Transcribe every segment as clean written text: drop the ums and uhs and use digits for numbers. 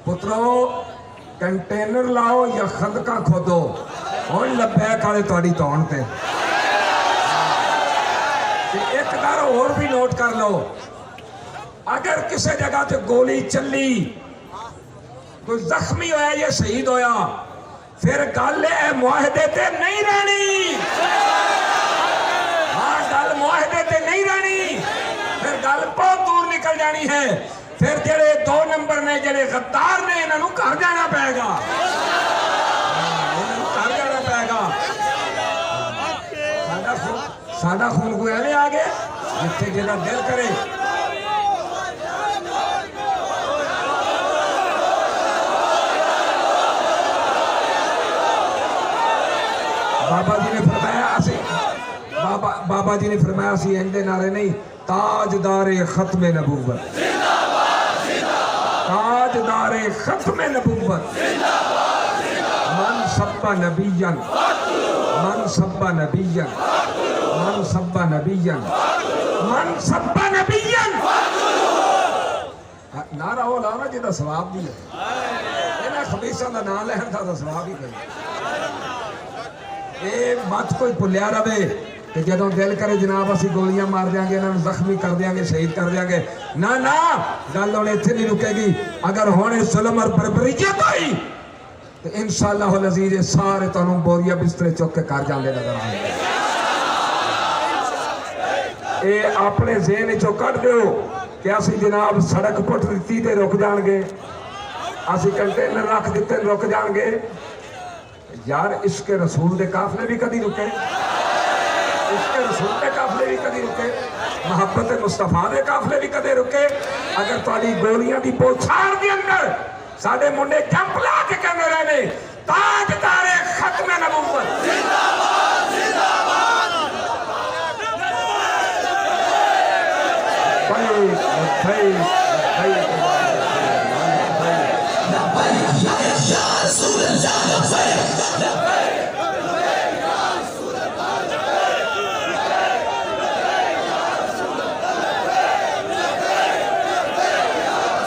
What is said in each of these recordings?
پترو container لاؤ یا خندقاں کھودو ہن لبیک والے تہاڈی تون تے ایک دار اور بھی نوٹ کر لو اگر کسی جگہ تے گولی چلی کوئی زخمی ہویا یا شہید ہویا پھر گل ہے معاہدے تے نہیں رہنی ہاں گل معاہدے تے نہیں رہنی پھر گل بہت دور نکل جانی ہے پھر جڑے 2 نمبر نے جڑے غدار نے انہاں نوں گھر جانا پائے گا انہاں نوں گھر جانا پائے گا ساڈا خون کوئی ایویں آ گیا جتھے جڑا دل کرے بابا جی نے فرمایا اسی اندے نعرے نہیں تاجدار ختم نبوت تاجدار ختم نبوت من سب نبیا من سب نبیا من سب نبیا من سب نبیا نعرہ ہو لانا جہاں ثواب بھی ہے انہاں خبیثاں دا نام لین دا ثواب ہی کوئی اے مت کوئی بھلیا رہے کہ جدوں دل کرے جناب اسی گولیاں مار دیاں گے انہاں نوں زخمی کر دیاں گے شہید کر دیاں گے نہ گل ہن ایتھے نہیں رکے گی اگر ہن ظلم اور بربریت ہوئی تو انشاءاللہ العزیز سارے تانوں بوریا بسترے چک کے کر جاندے نظر آئیں گے اے اپنے ذہن وچوں کڈ دیو کہ اسی جناب سڑک پٹ دتی تے رک جان گے اسی کنٹینر رکھ دتے رک جان گے یار عشق رسول دے قافلے بھی کدی رکے عشق رسول دے قافلے بھی کدی رکے محبت مصطفیٰ دے قافلے بھی کدے رکے اگر تہاڈی گولیاں دی بوچھار دے اندر ساڈے منڈے جمپ لا کے کہندے رہنے تاجدار ختم نبوت زندہ باد زندہ باد بھائی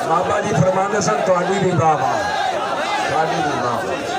بابا جی فرماندے سن تہاڈی بھی بابا تہاڈی بھی بابا